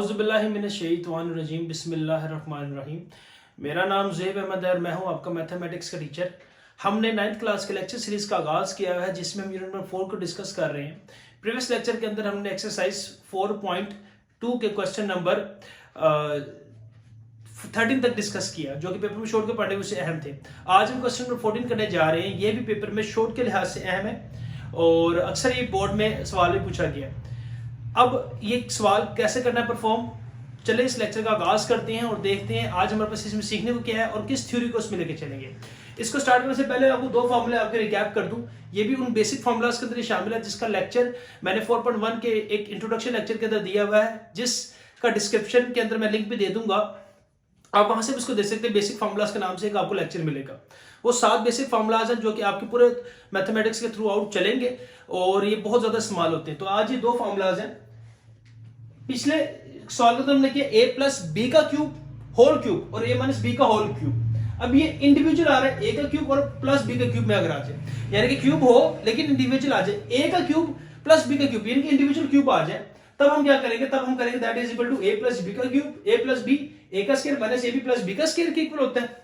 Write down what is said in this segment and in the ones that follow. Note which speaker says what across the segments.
Speaker 1: औज़ुबिल्लाहिमिनश्शैतानिर्रजीम बिस्मिल्लाहिर्रहमानिर्रहीम। मेरा नाम ज़ुहैब अहमद है और मैं हूं आपका मैथमेटिक्स का टीचर। हमने 9th क्लास के लेक्चर सीरीज़ का आगाज़ किया है जिसमें हम यूनिट नंबर 4 को डिस्कस कर रहे हैं। प्रीवियस लेक्चर के अंदर हमने एक्सरसाइज 4.2 के क्वेश्चन नंबर 13 तक डिस्कस किया जो कि पेपर में शॉर्ट के पढ़ने में से अहम थे। आज हम क्वेश्चन नंबर 14 करने जा रहे हैं। ये भी पेपर में शॉर्ट के लिहाज से अहम है और अक्सर ये बोर्ड में सवाल भी पूछा गया। अब ये सवाल कैसे करना है परफॉर्म, चले इस लेक्चर का आगाज करते हैं और देखते हैं आज हमारे पास इसमें सीखने को क्या है और किस थ्योरी को इसमें लेके चलेंगे। इसको स्टार्ट करने से पहले आपको दो फार्मूले आपके रिकैप कर दूं। ये भी उन बेसिक फार्मूलाज के अंदर शामिल है जिसका लेक्चर मैंने 4.1 के एक इंट्रोडक्शन लेक्चर के अंदर दिया हुआ है, जिसका डिस्क्रिप्शन के अंदर मैं लिंक भी दे दूंगा। आप वहां से भी इसको देख सकते हैं। बेसिक फार्मूलाज के नाम से एक आपको लेक्चर मिलेगा। वो 7 बेसिक फार्मूलाज हैं जो कि आपके पूरे मैथमेटिक्स के थ्रू आउट चलेंगे और ये बहुत ज्यादा इस्तेमाल होते हैं। तो आज ये दो फार्मूलाज हैं। पिछले सवाल के अंदर हमने किया a प्लस बी का क्यूब होल क्यूब और a माइनस बी का होल क्यूब। अब ये इंडिविजुअल आ रहा है a का क्यूब और प्लस b का क्यूब में अगर आ जाए, यानी कि क्यूब हो लेकिन इंडिविजुअल आ जाए, a का क्यूब प्लस b का क्यूब यानी कि इंडिविजुअल क्यूब आ जाए, तब हम क्या करेंगे, तब हम करेंगे that is equal to a plus B का cube, a plus B a का square minus ab plus b का स्क्वायर के इक्वल होता है।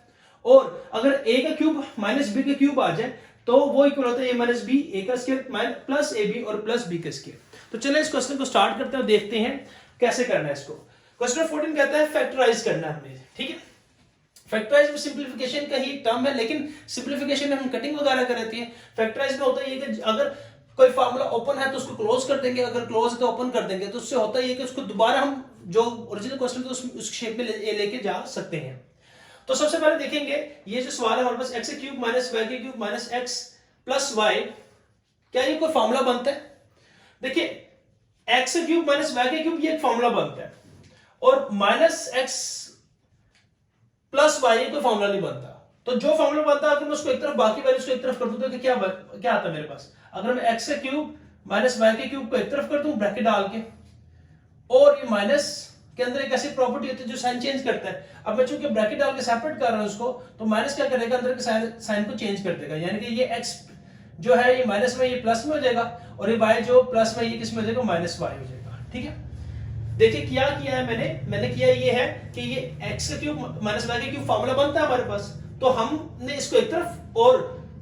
Speaker 1: और अगर a का क्यूब माइनस b का क्यूब आ जाए तो वो इक्वल होता है a माइनस b a का स्क्वायर प्लस ab और प्लस b का स्क्वायर। तो चलिए इस क्वेश्चन को स्टार्ट करते हैं और देखते हैं कैसे करना है इसको। क्वेश्चन 14 कहता है फैक्टराइज करना है हमने, ठीक है। फैक्टराइज में सिंपलीफिकेशन का ही टर्म है, लेकिन सिंपलीफिकेशन में हम कटिंग वगैरह कर देते हैं। फैक्टराइज में होता है ये कि अगर कोई फार्मूला ओपन है तो उसको क्लोज कर देंगे, अगर क्लोज है तो ओपन कर देंगे। तो उससे होता है ये कि उसको दोबारा हम जो ओरिजिनल क्वेश्चन थे उस शेप में लेके जा सकते हैं। तो सबसे पहले देखेंगे ये जो सवाल है हमारे पास x cube minus y cube minus x plus y, क्या ये कोई फार्मूला बनता है? देखिए एक्स क्यूब माइनस वाई के क्यूब ये एक फार्मूला बनता है और माइनस एक्स प्लस वाई कोई फार्मूला नहीं बनता। तो जो फार्मूला बनता है अगर मैं उसको एक तरफ बाकी वैल्यूज को एक तरफ कर दूं तो क्या आता है मेरे पास? अगर मैं एक्स का क्यूब माइनस वाई के क्यूब को एक तरफ कर दूं ब्रैकेट डाल के, और ये माइनस के अंदर एक ऐसी प्रॉपर्टी होती है जो साइन चेंज करता है। अब मैं चूंकि ब्रैकेट डाल के सेपरेट कर रहा हूं उसको, तो माइनस क्या करेगा, अंदर के साइन को चेंज कर देगा, यानी कि ये एक्स जो है ये माइनस में ये प्लस में हो जाएगा और ये y जो प्लस में ये किस में हो जाएगा, माइनस y हो जाएगा, ठीक है। देखिए क्या किया है मैंने किया ये है कि ये x का क्यूब माइनस y का क्यूब फार्मूला बनता है हमारे पास, तो हमने इसको एक तरफ और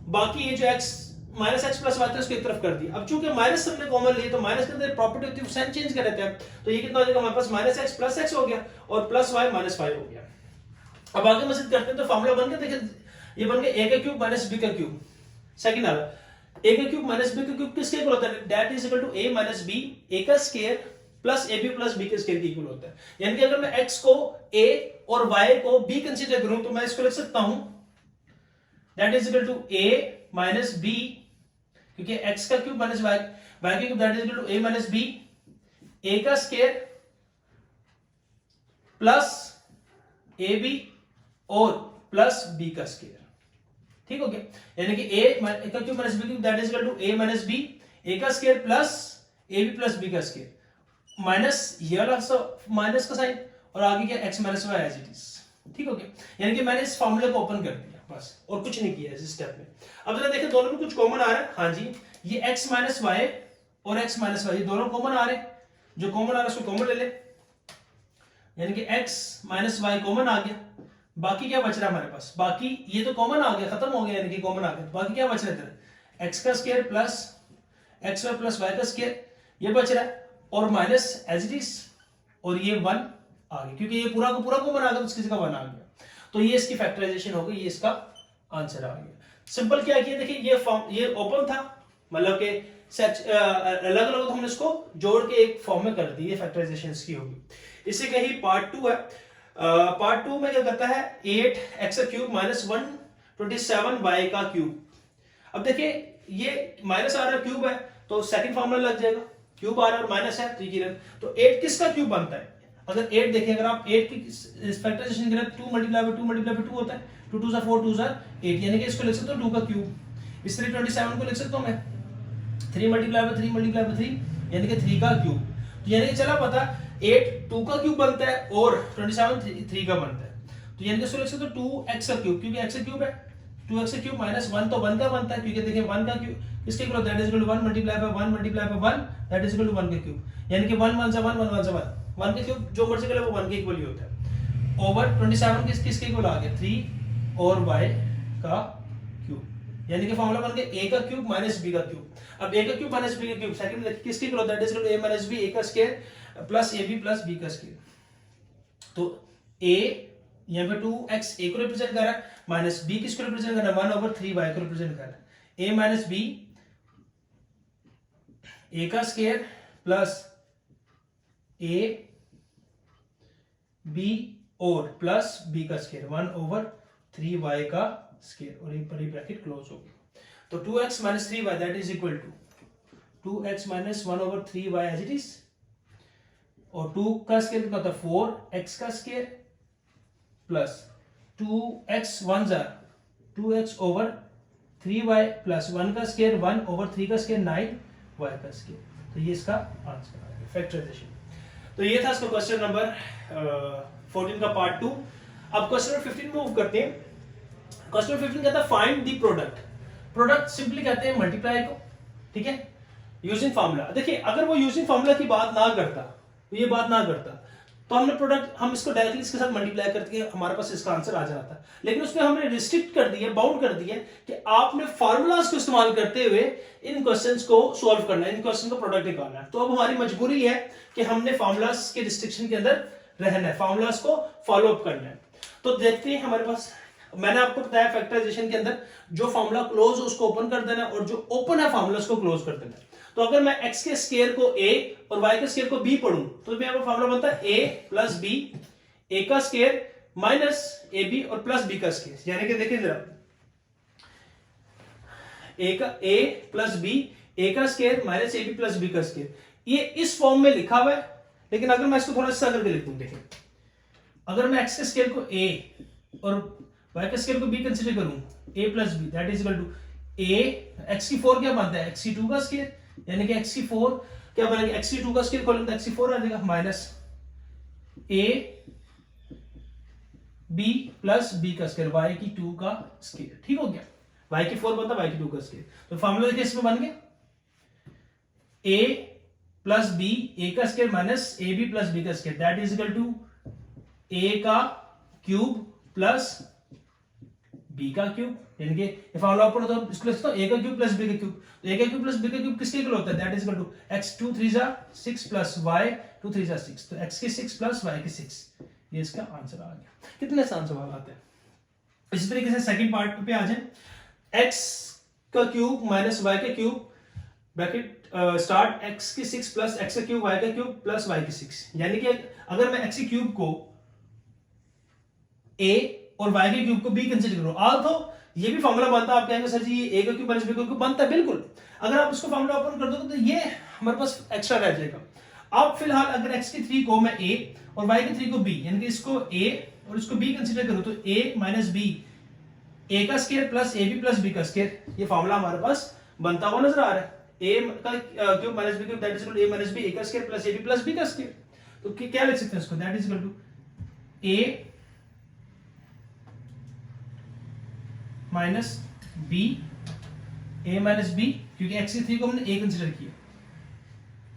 Speaker 1: बाकी ये जो x minus x plus y था उसको एक तरफ कर दिया। अब चूंकि माइनस हमने कॉमन लिए तो माइनस के अंदर प्रॉपर्टी होती है साइन चेंज कर देते हैं, तो ये कितना हो जाएगा हमारे पास माइनस एक्स प्लस एक्स हो गया और प्लस वाई माइनस वाई हो गया। अब आगे मजीद करते हैं तो फार्मूला बन गया। देखिए ये बन गया a का क्यूब माइनस b का क्यूब। सेकंड वाला a का क्यूब माइनस b का क्यूब किसके इक्वल होता है? That is equal to a minus b a का square plus ab plus b के स्क्वायर के इक्वल होता है। यानी कि अगर मैं x को a और y को b कंसीडर करूं तो मैं इसको लिख सकता हूं that is equal to a minus b, क्योंकि x का क्यूब माइनस y का cube that is equal to a minus b a का स्क्वायर प्लस ab और प्लस b का स्क्वायर, ठीक हो गया। यानी कि a का cube minus b cube that is equal to a minus b a का square plus ab plus b का स्क्वायर माइनस ये वाला माइनस का साइन और आगे क्या x minus y as it is, ठीक हो गया। यानी कि मैंने इस फार्मूले को ओपन कर दिया बस और कुछ नहीं किया इस स्टेप में। अब जरा देखिए दोनों में कुछ कॉमन आ रहा है। हाँ जी, ये x माइनस वाई और x माइनस वाई दोनों कॉमन आ रहे हैं। जो कॉमन आ रहा है उसको कॉमन ले ले, यानी कि x माइनस वाई कॉमन आ गया। बाकी क्या बच रहा है हमारे पास? बाकी ये तो कॉमन आ गया, खत्म हो गया, यानी कि कॉमन आ गया। बाकी क्या बच रहा है इधर? x का square plus x y plus y का स्क्वायर ये बच रहा है और माइनस एज इट इज, और ये 1 आ गया क्योंकि ये पूरा का पूरा कॉमन आ गया तो किसी का 1 आ गया। तो ये इसकी फैक्टराइजेशन हो गई, ये इसका आंसर आ गया। सिंपल क्या किया, देखिए ये ओपन था, मतलब कि अलग अलग हमने इसको जोड़ के एक फॉर्म में कर दी, ये फैक्टराइजेशन इसकी होगी। इससे कहीं पार्ट 2 है। पार्ट 2 में क्या करता है 8x क्यूब माइनस 127 y का क्यूब। अब देखिए ये माइनस आ रहा है, क्यूब है तो सेकंड फॉर्मूला लग जाएगा, क्यूब आ रहा है और माइनस है तो ये, तो 8 किसका क्यूब बनता है? अगर 8 देखिए, अगर आप 8 की फैक्टराइजेशन करें 2 मल्टीप्लाई बाय 2 होता है, 2 2 4 2 8, यानी कि इसको लिख सकते हो 2 का क्यूब। इस तरह 27 को लिख सकता हूं मैं 3 मल्टीप्लाई बाय 3 मल्टीप्लाई बाय 3, यानी कि 3 का क्यूब। तो यानी कि चला पता 8 2 का क्यूब बनता है और 27 3 का बनता है, तो यानी कि इसको लिख सकते हो 2x का क्यूब, क्योंकि x का क्यूब है 2x का क्यूब माइनस 1 तो 1 का बनता है, क्योंकि देखिए 1 का क्यूब इसके equal that is equal to 1 multiply by 1 multiply by 1 that is equal to 1 का क्यूब, यानी कि 1 1 से 1 1 1 से 1 1 का क्यूब जो मर्जी कर ले वो 1 के इक्वल ही होता है, ओवर 27 किसके इक्वल आ गया 3 और y का क्यूब, यानी कि फॉर्मूला बन गया a का क्यूब माइनस b का क्यूब। अब a का क्यूब माइनस b का क्यूब सेकंड में किसके इक्वल होता है, that is equal to a minus b a का square plus ab plus b का स्क्वायर। तो a यहाँ पे 2x a को रिप्रेजेंट कर रहा है, माइनस b किसको रिप्रेजेंट कर रहा है 1 ओवर 3y को रिप्रेजेंट कर रहा है, a माइनस b a का स्क्वायर प्लस a b और प्लस b का स्क्वायर 1 ओवर 3y का स्क्वायर, और ये परी ब्रैकेट क्लोज हो गई। तो 2x minus 3y that is equal to 2x minus 1 over 3y as it is, और 2 का स्क्वायर कितना होता है 4x का स्क्वायर प्लस 2x 1 जार 2x ओवर 3y प्लस 1 का स्क्वायर 1 ओवर 3 का स्क्वायर 9y का स्क्वायर। तो ये इसका आंसर आ गया फैक्टराइजेशन। तो ये था इसका क्वेश्चन नंबर 14 का पार्ट 2। अब क्वेश्चन नंबर 15 मूव करते हैं। क्वेश्चन नंबर 15 कहता है find the product. Product simply कहते हैं मल्टीप्लाई को, ठीक है, यूजिंग फार्मूला। देखिए अगर वो यूजिंग फार्मूला की बात ना करता, तो ये बात ना करता, तो हमने प्रोडक्ट हम इसको डायरेक्टली इसके साथ मल्टीप्लाई करके हमारे पास इसका आंसर आ जाता। लेकिन उसमें हमने रिस्ट्रिक्ट कर दिया, बाउंड कर दिया कि आपने फार्मूलाज को इस्तेमाल करते हुए इन क्वेश्चंस को सॉल्व करना है, इन क्वेश्चन का प्रोडक्ट निकालना है। तो अब हमारी मजबूरी है कि हमने फार्मूलाज के रिस्ट्रिक्शन के अंदर रहना है, फार्मूलाज को फॉलो अप करना है। तो देखते हैं हमारे पास, मैंने आपको बताया फैक्टराइजेशन के अंदर जो फार्मूला क्लोज उसको ओपन कर देना और जो ओपन है फार्मूला उसको क्लोज कर देना। तो अगर मैं x के स्क्वायर को a और y के स्क्वायर को b पढ़ूं तो मेरा फार्मूला बनता है a प्लस b, a का स्क्वायर माइनस ab और प्लस b का स्क्वायर, यानी कि देखिए जरा a प्लस b, a का square minus ab plus b का स्क्वायर, ये इस फॉर्म में लिखा हुआ है। लेकिन अगर मैं इसको थोड़ा सा करके लिखूं, देखिए अगर मैं x के स्क्वायर को a और y के स्क्वायर को b कंसीडर करूं, a plus b that is equal to a x की 4 क्या बनता है x की 2 का स्क्वायर, यानी कि x की 4 क्या बनेगा x की 2 का स्क्वायर खोलेंगे तो x की 4 आ जाएगा minus a b plus b का स्क्वायर y की 2 का स्क्वायर, ठीक हो गया। y की 4 बनता है y की 2 का स्क्वायर। तो फार्मूला देखिए इसमें बन गया a प्लस b, a का square minus ab plus b का square that is equal to a का क्यूब प्लस b का क्यूब, यानी कि ये फार्मूला ऊपर तो इसको लिखता हूं a का क्यूब प्लस b का क्यूब। तो a का क्यूब प्लस b का क्यूब किसके इक्वल होता है, that is equal to x 2 3 जा 6 प्लस y 2 3 जा 6, तो x की 6 प्लस y की 6, ये इसका आंसर आ गया। कितने आसान सवाल आते हैं। इसी तरीके से सेकंड पार्ट पे आ जाए, x का क्यूब माइनस y का क्यूब ब्रैकेट स्टार्ट x की 6 प्लस x का क्यूब y का क्यूब प्लस y की 6, यानी कि अगर मैं x के क्यूब को a और y के क्यूब को b कंसीडर करो, तो ये भी फार्मूला बनता है। आप कहेंगे सर जी ये a का क्यूब माइनस b का क्यूब बनता है, बिल्कुल। अगर आप इसको फार्मूला ओपन कर दो तो ये हमारे पास एक्स्ट्रा रह जाएगा। अब फिलहाल अगर x की 3 को मैं a और y की 3 को b, यानी कि इसको a और इसको b कंसीडर करूं तो a माइनस b, a का square plus ab plus b का स्क्वायर, ये फार्मूला हमारे पास बनता हुआ नजर आ रहा है। a का cube minus b cube that is equal to a minus b, a का square plus ab plus b का स्क्वायर। तो क्या लिख सकते हैं इसको, that is equal to a minus b, a minus b, क्योंकि x की 3 को हमने a कंसीडर किया,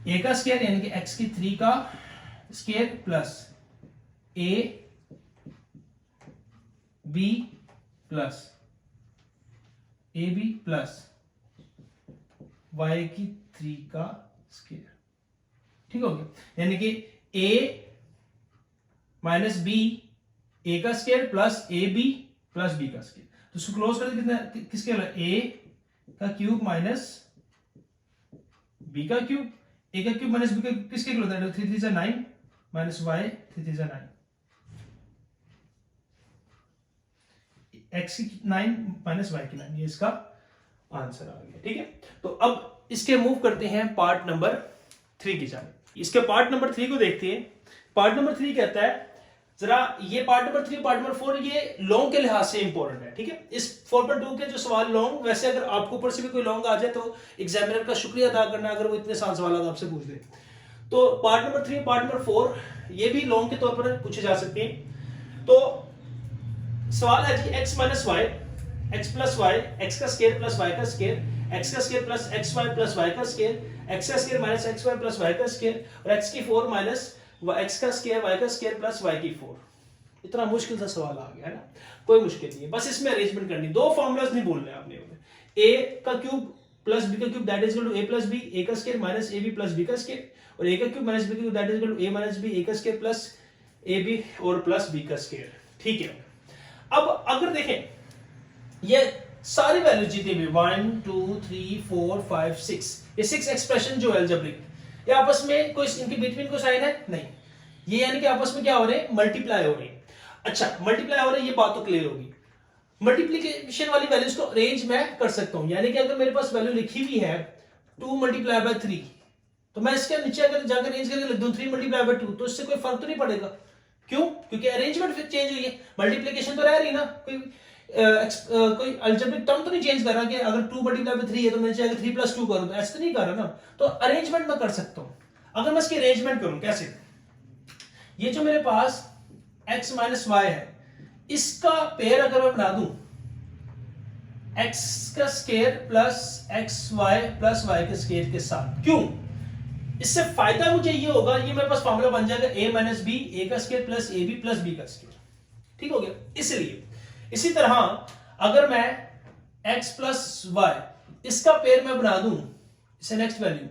Speaker 1: a का स्क्वायर यानी कि x की 3 का square plus a b plus ab plus y की 3 का स्क्वायर, ठीक हो गया। यानी कि a माइनस b, a का square plus ab plus b का स्क्वायर। तो इसको क्लोज करते कितना किसके a का क्यूब माइनस b का क्यूब, a का क्यूब माइनस b का किसके इक्वल होता है 3 3 9 माइनस y 3 3 9, x की 9 माइनस y की 9, ये इसका आंसर आ गया, ठीक है। तो अब इसके मूव करते हैं पार्ट नंबर 3 की जाने। इसके पार्ट नंबर 3 को देखते हैं। पार्ट नंबर 3 कहता है, जरा ये पार्ट नंबर 3 पार्ट नंबर 4 ये लॉन्ग के लिहाज से इंपॉर्टेंट है, ठीक है। इस 4.2 के जो सवाल लॉन्ग, वैसे अगर आपको ऊपर से भी कोई लॉन्ग आ जाए तो एग्जामिनर का शुक्रिया अदा करना अगर वो इतने आसान सवाल आपसे पूछ दे। तो पार्ट नंबर 3 पार्ट नंबर 4 ये भी लॉन्ग के तौर पर पूछे जा सकते हैं। तो सवाल है जी x minus y, x plus y, x का स्क्वायर प्लस वाई का स्क्वायर, एक्स का square plus x y plus y का स्क्वायर, एक्स का square minus x y plus y का स्क्वायर और एक्स की 4 माइनस एक्स का स्क्वायर वाई का स्क्वायर प्लस वाई की 4। इतना मुश्किल सा सवाल आ गया है ना, कोई मुश्किल नहीं है, बस इसमें अरेंजमेंट करनी, दो फॉर्मूलाज नहीं बोलने आपने। ए का क्यूब प्लस बी का cube that is equal to A plus B, A का square minus A B plus B का स्क्वायर, और ए का क्यूब माइनस बी का cube that is equal to A minus B, A का square plus A B और plus B का square. ठीक है, अब अगर देखें ये सारी वैल्यूज जितनी भी 1 2 3 4 5 6, ये 6 एक्सप्रेशन जो अलजेब्रिक, ये आपस में कोई इनके बिटवीन कोई साइन है नहीं, ये यानी कि आपस में क्या हो रहे हैं, मल्टीप्लाई हो रहे हैं। अच्छा मल्टीप्लाई हो रहे हैं, ये बात तो क्लियर होगी। मल्टीप्लीकेशन वाली वैल्यूज को अरेंज मैं कर सकता हूं, यानी कि अगर मेरे पास वैल्यू लिखी हुई है 2 मल्टीप्लाई बाय 3, तो मैं इसके नीचे अगर जाकर अरेंज करके लिख दूं 3 मल्टीप्लाई बाय 2, तो इससे कोई फर्क तो नहीं पड़ेगा। क्यों? क्योंकि अरेंजमेंट फिर चेंज हुई है, मल्टीप्लीकेशन तो रह रही ना, कोई अलजेब्रिक टर्म तो नहीं चेंज कर रहा कि अगर 2 मल्टीप्लाई बाय 3 है तो मैं चाहे 3 + 2 करूं, तो ऐसा तो नहीं कर रहा ना। तो अरेंजमेंट मैं कर सकता हूं। अगर मैं इसकी अरेंजमेंट करूं कैसे, ये जो मेरे पास x - y है, इसका पेयर अगर मैं बना दूं x का square plus xy plus y के स्क्वायर के साथ, क्यों? इससे फायदा मुझे ये होगा, ये मेरे पास फॉर्मूला बन जाएगा a - b, a का square plus ab plus b का स्क्वायर। ठीक हो गया। इसलिए इसी तरह अगर मैं x प्लस y इसका पेयर मैं बना दूं, इसे नेक्स्ट वैल्यू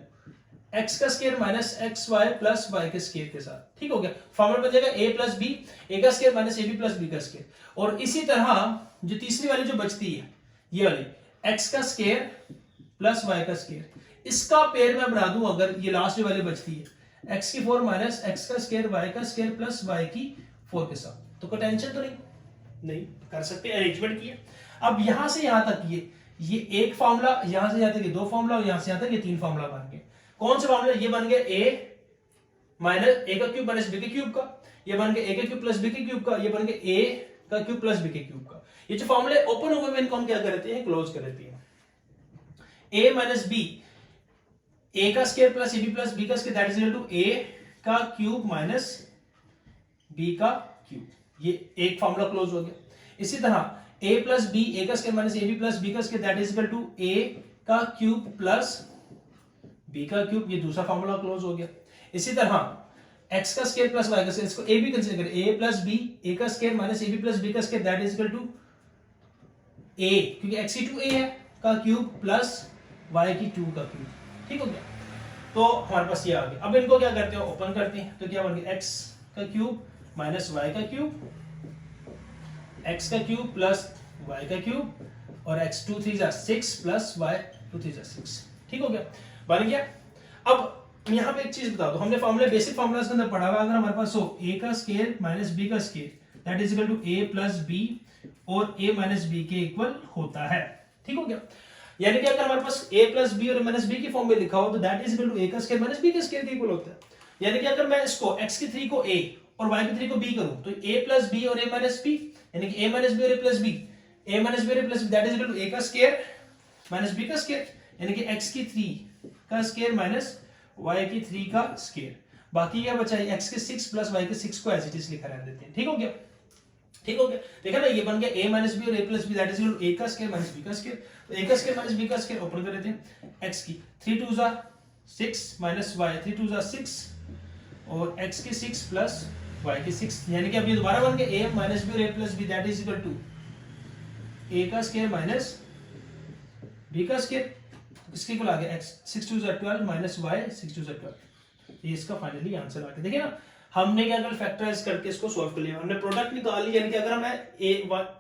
Speaker 1: x का square minus xy plus y के स्क्वायर के साथ। ठीक हो गया, फॉर्मूला बन जाएगा a प्लस b, a का square minus ab plus b का स्क्वायर। और इसी तरह जो तीसरी वाली जो बचती है ये वाली x का स्क्वायर प्लस y का स्क्वायर, इसका पेयर मैं बना दूं, अगर ये लास्ट वाली बचती है x की 4 माइनस x का स्क्वायर y का स्क्वायर प्लस y की 4 के साथ, तो कोई टेंशन तो नहीं कर सकते, अरेंजमेंट किया। अब यहां से यहां तक ये एक फार्मूला, यहां से यहां तक ये दो फार्मूला, और यहां से यहां तक ये तीन फार्मूला बन गए। कौन से फार्मूला? ये बन गया a का क्यूब माइनस b के क्यूब का, ये बन गया a का क्यूब प्लस b के क्यूब का, ये बन गया a का क्यूब प्लस b के क्यूब का। ये जो फार्मूले ओपन हुए में इनको हम क्या करते हैं, क्लोज कर देते हैं। a माइनस b, a का square plus ab plus b का square that is equal to a का क्यूब माइनस b का क्यूब, ये एक फार्मूला क्लोज हो गया। इसी तरह a प्लस b, a का square minus ab plus b का square that is equal to a का क्यूब प्लस b का क्यूब, ये दूसरा फार्मूला क्लोज हो गया। इसी तरह x का स्क्वायर प्लस y का स्क्वायर, इसको a भी कंसीडर करें, a प्लस b, a का square minus ab plus b का square that is equal to a, क्योंकि x की 2a है का क्यूब प्लस y की 2 का क्यूब। ठीक हो गया, तो हमारे पास ये आ गया। अब इनको क्या करते हैं, ओपन करते हैं, तो क्या बन गया x का क्यूब माइनस y का क्यूब, x का क्यूब प्लस y का क्यूब, और x 2 3 6 प्लस y 2 3 6। ठीक हो गया, बन गया। अब यहां पे एक चीज बता दो, हमने फार्मूले बेसिक फार्मूलास के अंदर पढ़ा हुआ, अगर हमारे पास हो a का स्क्वायर माइनस b का square that is equal to a plus b और a माइनस b के इक्वल होता है। ठीक हो गया, यानी कि अगर हमारे पास a प्लस b और a माइनस b की फॉर्म में लिखा हो तो that is equal to a का स्क्वायर माइनस b के स्क्वायर के इक्वल होता है। यानी कि अगर मैं इसको x की 3 को a और y की 3 को b करूं, तो a प्लस b और a माइनस b, यानी कि a माइनस b और a plus b, a minus b और a plus b that is equal to a का स्क्वायर माइनस b का स्क्वायर, यानी कि x की 3 का स्क्वायर माइनस y की 3 का स्क्वायर। बाकी क्या बचा है, x के 6 प्लस y के 6 को एज इट इज लिखा रहने देते हैं। ठीक हो गया, ठीक हो गया, देखा ना, ये बन गया a माइनस b और a plus b that is equal to a का स्क्वायर माइनस b का स्क्वायर। तो a का स्क्वायर माइनस b का स्क्वायर ओपन कर देते हैं, x की 3 2 6 माइनस y 3 2 6 और x की 6 प्लस y की 6, यानी कि अब ये दोबारा बन गया a माइनस b और a plus b that is equal to a का स्क्वायर माइनस b का स्क्वायर, इसके इक्वल आ गया x 6 2 12 माइनस y 6 2 12। ये इसका फाइनली आंसर आ गया। देखिए ना, हमने क्या कर फैक्टराइज करके इसको सॉल्व कर लिया, हमने प्रोडक्ट निकाल लिया, यानी कि अगर मैं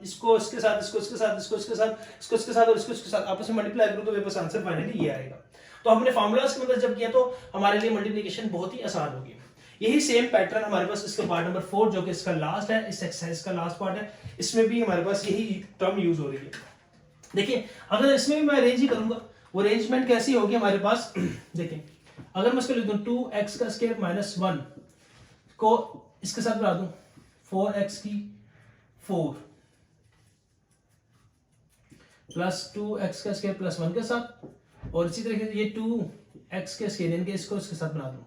Speaker 1: इसको इसके साथ इसको इसके साथ इसको इसके साथ इसको इसके साथ और इसको इसके साथ आपस में मल्टीप्लाई करूं तो मेरे पास आंसर फाइनली ये आएगा। तो हमने फार्मूलाज के मतलब जब किया तो हमारे लिए मल्टीप्लिकेशन बहुत ही आसान हो गई। यही सेम पैटर्न हमारे पास इसका पार्ट नंबर 4 जो कि इसका लास्ट है, इस एक्सरसाइज का लास्ट पार्ट है, इसमें भी हमारे पास यही टर्म यूज हो रही है। देखिए अगर इसमें भी मैं अरेंज ही करूंगा, वो अरेंजमेंट कैसी होगी हमारे पास, देखिए अगर मैं इसको लिख दूं 2x का स्क्वायर माइनस 1 को इसके साथ बना दूं 4x की 4 प्लस 2x का स्क्वायर प्लस 1 के साथ, और इसी तरीके से ये 2x के स्क्वायर इनके इसको इसके साथ बना दूं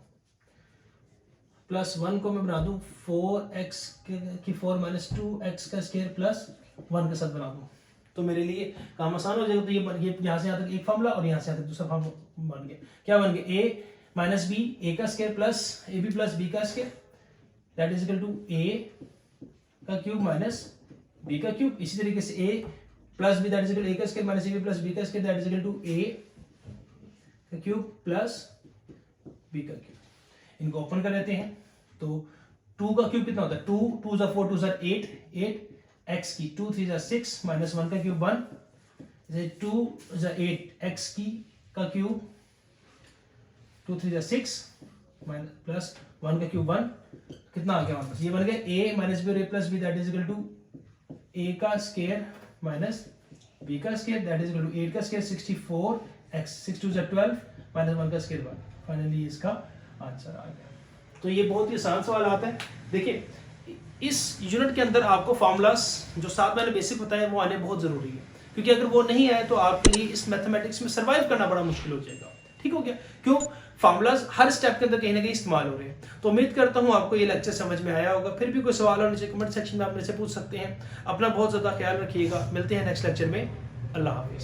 Speaker 1: प्लस 1 को मैं बना दूं 4x की 4 माइनस 2x का स्क्वायर प्लस 1 के साथ बना दूं, तो मेरे लिए काम आसान हो जाएगा। तो ये यहाँ से यहाँ तक एक फार्मूला और यहाँ से यहाँ तक दूसरा फार्मूला बन गया। क्या बन गया, a माइनस बी, a का square plus ab plus b का square that is equal to A का क्यूब माइनस बी का क्यूब। इसी तरीके से A plus B that is equal to A का square minus A B plus B का square that is equal to A का cube plus B का cube. इनको ओपन कर लेते हैं तो 2 का क्यूब कितना होता है 2 2 जा 4 2 जा 8 8 x की 2 3 जा 6 माइनस 1 का क्यूब 1 2 जा 8 x की का क्यूब 2 3 जा 6 माइनस प्लस 1 का क्यूब 1 कितना आ गया हमारे पास, ये बन गया a माइनस बी और a plus B that is equal to a का स्क्वायर माइनस b का square that is equal to 8 का स्क्वायर 64 x 6 2 जा 12 माइनस 1 का स्क्वायर 1। फाइनली इसका आंसर आ गया। तो ये बहुत ही आसान सवाल आता है। देखिए इस यूनिट के अंदर आपको फार्मूलास जो साथ मैंने बेसिक बताया वो आने बहुत जरूरी है, क्योंकि अगर वो नहीं आए तो आपके लिए इस मैथमेटिक्स में सर्वाइव करना बड़ा मुश्किल हो जाएगा। ठीक हो गया, क्यों फार्मूलास हर स्टेप के अंदर कहीं ना कहीं इस्तेमाल हो रहे हैं। तो उम्मीद करता हूँ आपको ये लेक्चर समझ में आया होगा। फिर भी कोई सवाल हो नीचे कमेंट सेक्शन में आप मेरे से पूछ सकते हैं। अपना बहुत ज्यादा ख्याल रखिएगा। मिलते हैं नेक्स्ट लेक्चर में। अल्लाह हाफिज।